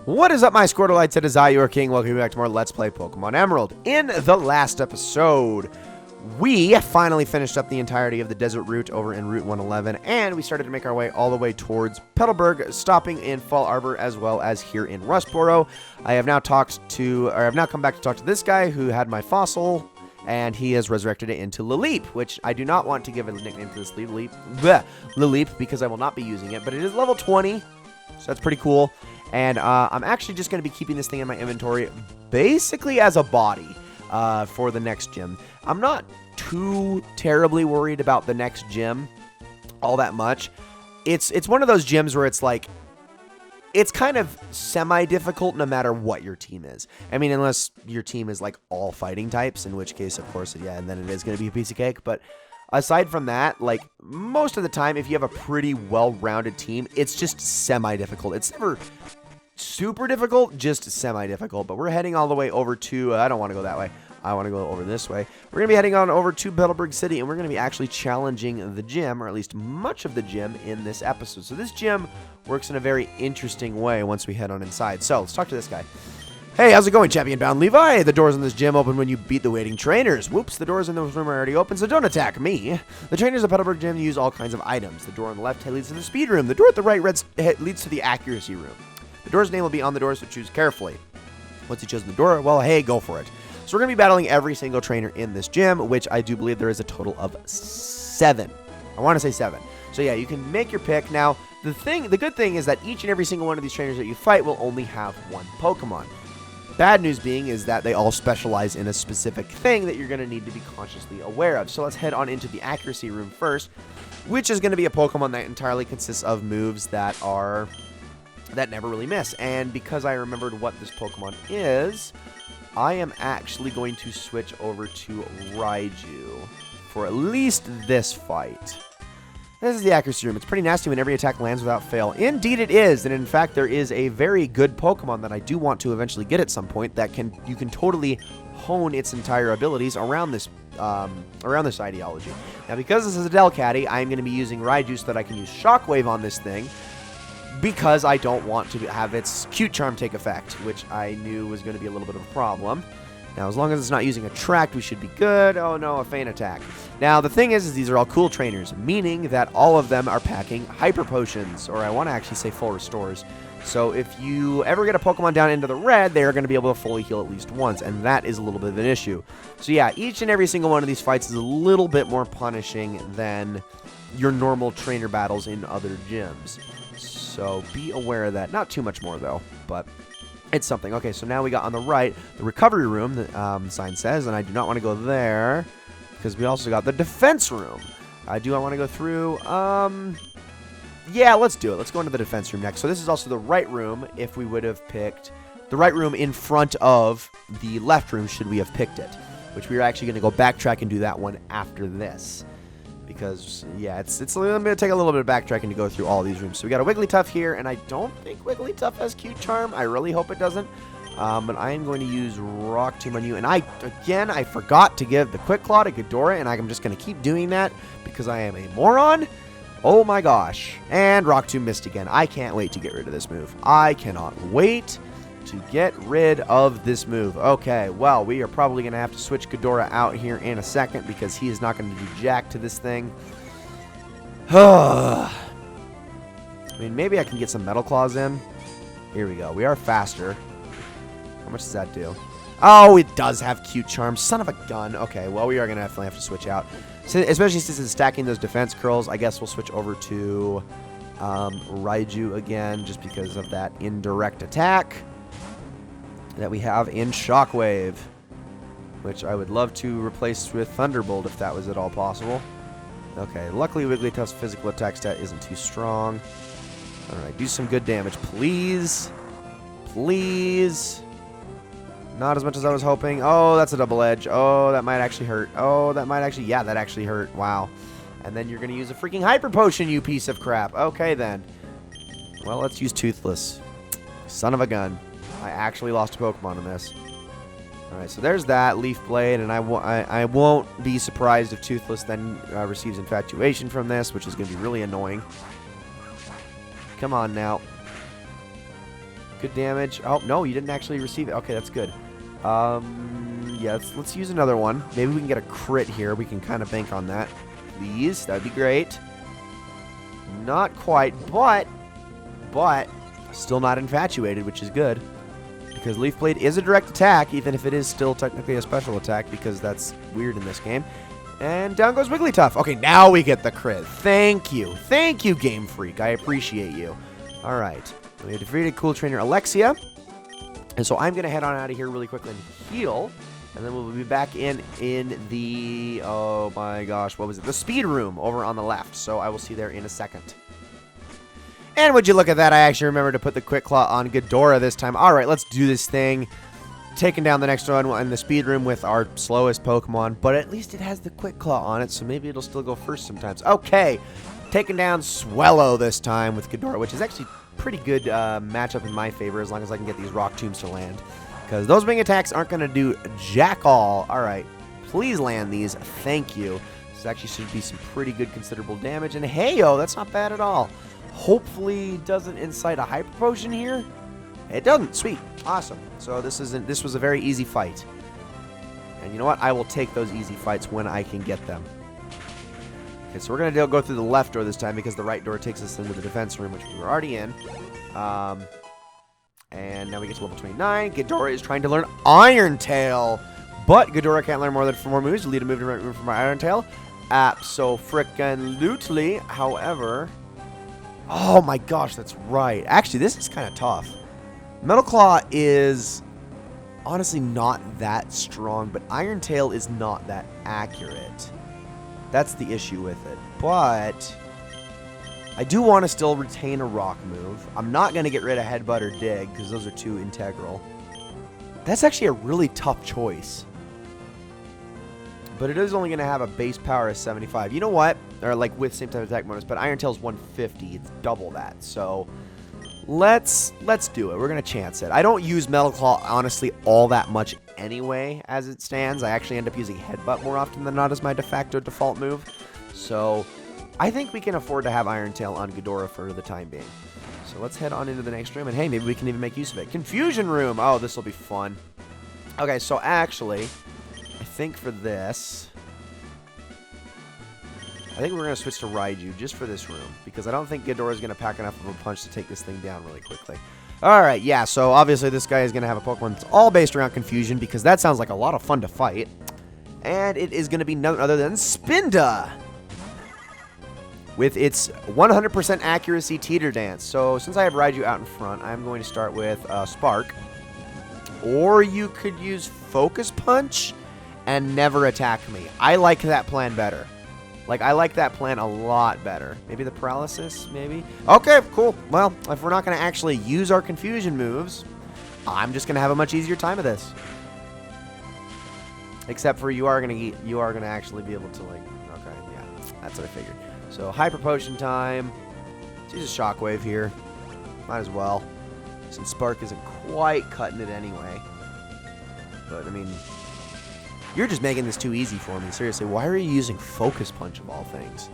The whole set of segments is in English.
What is up, my Squirtleites? It is I, your king. Welcome back to more Let's Play Pokemon Emerald. In the last episode, we finally finished up the entirety of the desert route over in Route 111, and we started to make our way all the way towards Petalburg, stopping in Fall Arbor as well as here in Rustboro. I have now come back to talk to this guy who had my fossil, and he has resurrected it into Lileep, which I do not want to give a nickname to this Lileep, because I will not be using it, but it is level 20, so that's pretty cool. And I'm actually just going to be keeping this thing in my inventory basically as a body for the next gym. I'm not too terribly worried about the next gym all that much. It's one of those gyms where it's like, it's kind of semi-difficult no matter what your team is. I mean, unless your team is like all fighting types, in which case, of course, yeah, and then it is going to be a piece of cake. But aside from that, like, most of the time, if you have a pretty well-rounded team, it's just semi-difficult. It's never super difficult, just semi-difficult. But we're heading all the way over to, I don't want to go that way. I want to go over this way. We're going to be heading on over to Petalburg City, and we're going to be actually challenging the gym, or at least much of the gym, in this episode. So this gym works in a very interesting way once we head on inside. So let's talk to this guy. Hey, how's it going, champion-bound Levi? The doors in this gym open when you beat the waiting trainers. Whoops, the doors in this room are already open, so don't attack me. The trainers at Petalburg Gym use all kinds of items. The door on the left leads to the speed room. The door at the right leads to the accuracy room. The door's name will be on the door, so choose carefully. Once you choose the door, well, hey, go for it. So we're going to be battling every single trainer in this gym, which I do believe there is a total of 7. I want to say 7. So yeah, you can make your pick. Now, the good thing is that each and every single one of these trainers that you fight will only have one Pokemon. Bad news being is that they all specialize in a specific thing that you're going to need to be consciously aware of. So let's head on into the accuracy room first, which is going to be a Pokemon that entirely consists of moves that never really miss. And because I remembered what this Pokemon is, I am actually going to switch over to Raiju for at least this fight. This is the accuracy room. It's pretty nasty when every attack lands without fail. Indeed it is, and in fact there is a very good Pokemon that I do want to eventually get at some point that you can totally hone its entire abilities around this ideology. Now, because this is a Delcatty, I'm going to be using Raiju so that I can use Shockwave on this thing, because I don't want to have its Cute Charm take effect, which I knew was going to be a little bit of a problem. Now, as long as it's not using Attract, we should be good. Oh no, a Feint Attack. Now, the thing is these are all cool trainers, meaning that all of them are packing Hyper Potions, or I want to actually say Full Restores. So if you ever get a Pokemon down into the red, they are going to be able to fully heal at least once, and that is a little bit of an issue. So yeah, each and every single one of these fights is a little bit more punishing than your normal trainer battles in other gyms. So be aware of that. Not too much more, though, but it's something. Okay, so now we got on the right the recovery room, the sign says, and I do not want to go there because we also got the defense room. Do I want to go through? Yeah, let's do it. Let's go into the defense room next. So this is also the right room if we would have picked the right room in front of the left room should we have picked it, which we are actually going to go backtrack and do that one after this. Because, yeah, it's going to take a little bit of backtracking to go through all these rooms. So we got a Wigglytuff here, and I don't think Wigglytuff has Cute Charm. I really hope it doesn't. But I am going to use Rock Tomb on you. And I forgot to give the Quick Claw to Ghidorah, and I'm just going to keep doing that because I am a moron. Oh my gosh. And Rock Tomb missed again. I can't wait to get rid of this move. I cannot wait to get rid of this move. Okay, well, we are probably going to have to switch Ghidorah out here in a second because he is not going to do jack to this thing. I mean, maybe I can get some Metal Claws in. Here we go. We are faster. How much does that do? Oh, it does have Cute Charm. Son of a gun. Okay, well, we are going to definitely have to switch out. So, especially since it's stacking those defense curls, I guess we'll switch over to Raiju again just because of that indirect attack that we have in Shockwave, which I would love to replace with Thunderbolt if that was at all possible. Okay, luckily Wigglytuff's physical attack stat isn't too strong. Alright, do some good damage, please. Please. Not as much as I was hoping. Oh, that's a double edge. Oh, that might actually hurt. Oh, that might actually, yeah, that actually hurt. Wow. And then you're going to use a freaking Hyper Potion, you piece of crap. Okay, then. Well, let's use Toothless. Son of a gun. I actually lost a Pokemon in this. Alright, so there's that. Leaf Blade, and I won't be surprised if Toothless then receives Infatuation from this, which is going to be really annoying. Come on now. good damage. Oh, no, you didn't actually receive it. Okay, that's good. Yeah, let's use another one. Maybe we can get a crit here. We can kind of bank on that. Please, that'd be great. Not quite, but still not infatuated, which is good. Because Leaf Blade is a direct attack, even if it is still technically a special attack, because that's weird in this game. And down goes Wigglytuff. Okay, now we get the crit. Thank you. Thank you, Game Freak. I appreciate you. All right. We have defeated Cool Trainer Alexia. And so I'm going to head on out of here really quickly and heal. And then we'll be back in the, oh my gosh, what was it? The speed room over on the left. So I will see you there in a second. And would you look at that, I actually remembered to put the Quick Claw on Ghidorah this time. All right, let's do this thing. Taking down the next one in the speed room with our slowest Pokemon. But at least it has the Quick Claw on it, so maybe it'll still go first sometimes. Okay, taking down Swellow this time with Ghidorah, which is actually pretty good matchup in my favor as long as I can get these Rock Tombs to land. Because those wing attacks aren't going to do jack all. All right, please land these. Thank you. This actually should be some pretty good considerable damage. And hey-oh, that's not bad at all. Hopefully doesn't incite a Hyper Potion here. It doesn't. Sweet. Awesome. So this was a very easy fight. And you know what? I will take those easy fights when I can get them. Okay, so we're going to go through the left door this time because the right door takes us into the defense room, which we were already in. And now we get to level 29. Ghidorah is trying to learn Iron Tail. But Ghidorah can't learn more than 4 more moves. Lead a move to right room for my Iron Tail. Abso-frickin-lutely. However... Oh my gosh, that's right. Actually, this is kind of tough. Metal Claw is honestly not that strong, but Iron Tail is not that accurate. That's the issue with it. But I do want to still retain a rock move. I'm not going to get rid of Headbutt or Dig because those are too integral. That's actually a really tough choice. But it is only going to have a base power of 75. You know what? Or like with same type of attack bonus, but Iron Tail's 150. It's double that. So let's do it. We're going to chance it. I don't use Metal Claw honestly all that much anyway as it stands. I actually end up using Headbutt more often than not as my de facto default move. So I think we can afford to have Iron Tail on Ghidorah for the time being. So let's head on into the next room. And hey, maybe we can even make use of it. Confusion Room. Oh, this will be fun. Okay, so actually... I think for this, I think we're going to switch to Raiju just for this room, because I don't think Ghidorah is going to pack enough of a punch to take this thing down really quickly. Alright, yeah, so obviously this guy is going to have a Pokemon that's all based around Confusion, because that sounds like a lot of fun to fight. And it is going to be none other than Spinda, with its 100% accuracy Teeter Dance. So since I have Raiju out in front, I'm going to start with Spark. Or you could use Focus Punch and never attack me. I like that plan better. Like, I like that plan a lot better. Maybe the Paralysis, maybe? Okay, cool. Well, if we're not going to actually use our Confusion moves, I'm just going to have a much easier time of this. Except for you are going to actually be able to, like, okay, yeah, that's what I figured. So, Hyper Potion time. Let's use a Shockwave here. Might as well. Since Spark isn't quite cutting it anyway. But, I mean... You're just making this too easy for me. Seriously, why are you using Focus Punch of all things?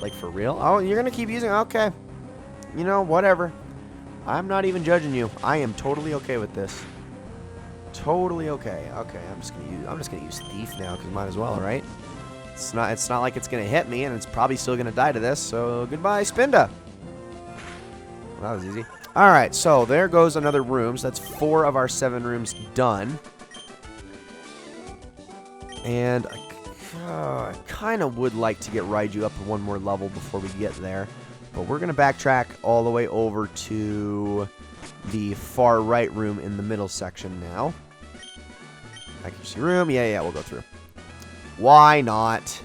Like, for real? Oh, you're going to keep using it? Okay. You know, whatever. I'm not even judging you. I am totally okay with this. Totally okay. Okay, I'm just going to use Thief now, because might as well, right? It's not like it's going to hit me, and it's probably still going to die to this, so goodbye, Spinda. Well, that was easy. All right, so there goes another room. So that's 4 of our 7 rooms done. And I kind of would like to get Raiju up to 1 more level before we get there. But we're going to backtrack all the way over to the far right room in the middle section now. Accuracy room. Yeah, we'll go through. Why not?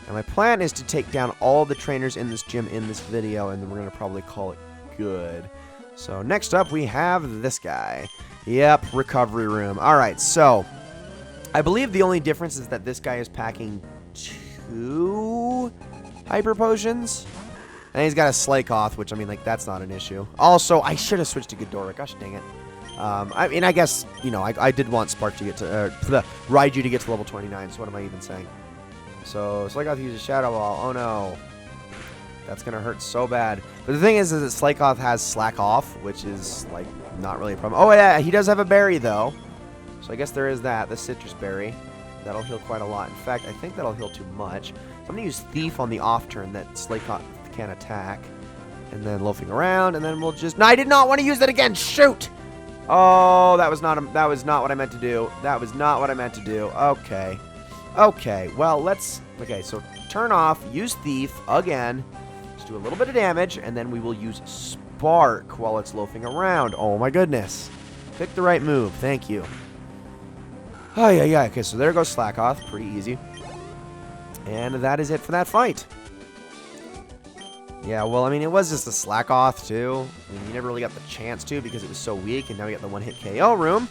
And my plan is to take down all the trainers in this gym in this video, and then we're going to probably call it good. So next up, we have this guy. Yep, recovery room. All right, so... I believe the only difference is that this guy is packing 2 Hyper Potions. And he's got a Slakoth, which, I mean, like, that's not an issue. Also, I should have switched to Ghidorah. Gosh dang it. I mean, I guess, you know, I did want Spark to get to, the Raiju to get to level 29, so what am I even saying? So, Slakoth uses Shadow Ball. Oh, no. That's going to hurt so bad. But the thing is that Slakoth has Slack Off, which is, like, not really a problem. Oh, yeah, he does have a berry, though. So I guess there is that, the citrus berry. That'll heal quite a lot. In fact, I think that'll heal too much. So I'm going to use Thief on the off turn that Slakoth can attack. And then loafing around, and then we'll just... No, I did not want to use that again! Shoot! Oh, that was not what I meant to do. That was not what I meant to do. Okay. Okay, well, let's... Okay, so turn off, use Thief again. Just do a little bit of damage, and then we will use Spark while it's loafing around. Oh, my goodness. Pick the right move. Thank you. Oh, yeah. Okay, so there goes Slakoth. Pretty easy. And that is it for that fight. Yeah, well, I mean, it was just a Slakoth, too. I mean, you never really got the chance to because it was so weak, and now we got the one-hit KO room,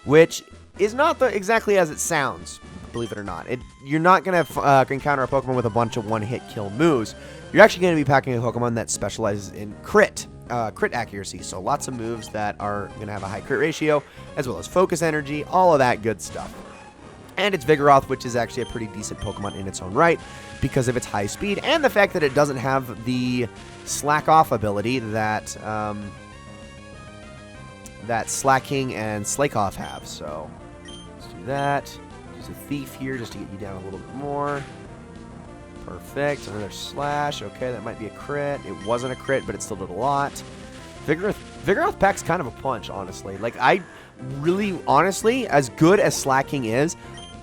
which is not exactly as it sounds, believe it or not. You're not going to encounter a Pokemon with a bunch of one-hit kill moves. You're actually going to be packing a Pokemon that specializes in crit accuracy, so lots of moves that are going to have a high crit ratio, as well as focus energy, all of that good stuff. And it's Vigoroth, which is actually a pretty decent Pokemon in its own right because of its high speed and the fact that it doesn't have the Slack Off ability that that Slacking and Slakoth have. So let's do that. Use a Thief here just to get you down a little bit more. Perfect. Another Slash. Okay, that might be a crit. It wasn't a crit, but it still did a lot. Vigoroth packs kind of a punch, honestly. Like, I really, honestly, as good as Slacking is,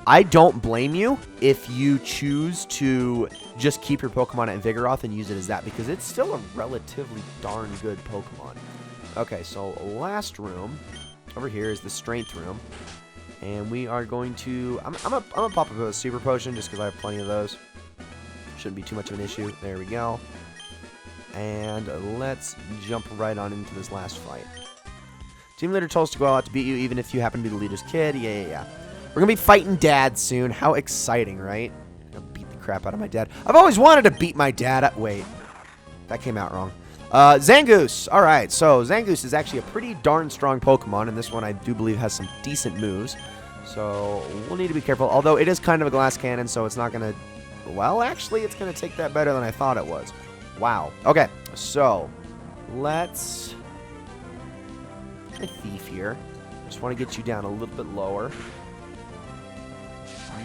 I don't blame you if you choose to just keep your Pokemon at Vigoroth and use it as that, because it's still a relatively darn good Pokemon. Okay, so last room over here is the Strength room, and we are going to... I'm gonna pop up a Super Potion just because I have plenty of those. Shouldn't be too much of an issue. There we go. And let's jump right on into this last fight. Team leader told us to go out to beat you, even if you happen to be the leader's kid. Yeah. We're going to be fighting Dad soon. How exciting, right? I'm going to beat the crap out of my dad. I've always wanted to beat my dad. Wait. That came out wrong. Zangoose. All right, so Zangoose is actually a pretty darn strong Pokemon, and this one I do believe has some decent moves. So we'll need to be careful. Although it is kind of a glass cannon, so it's not going to... Well, actually, it's going to take that better than I thought it was. Wow. Okay, so let's... a Thief here. Just want to get you down a little bit lower.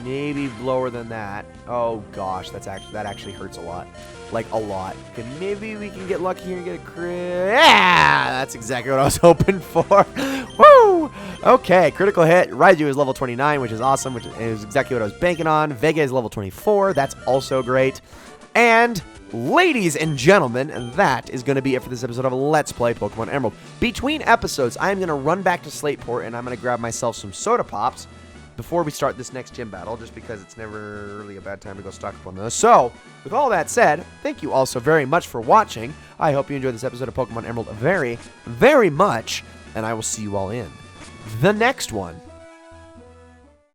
Maybe lower than that. Oh gosh, that actually hurts a lot. Like a lot. Okay, maybe we can get lucky here and get a crit. Yeah, that's exactly what I was hoping for. Woo! Okay, critical hit. Raiju is level 29, which is awesome, which is exactly what I was banking on. Vega is level 24. That's also great. And ladies and gentlemen, that is going to be it for this episode of Let's Play Pokemon Emerald. Between episodes, I'm going to run back to Slateport, and I'm going to grab myself some Soda Pops before we start this next gym battle, just because it's never really a bad time to go stock up on those. So, with all that said, thank you all so very much for watching. I hope you enjoyed this episode of Pokemon Emerald very, very much, and I will see you all in the next one.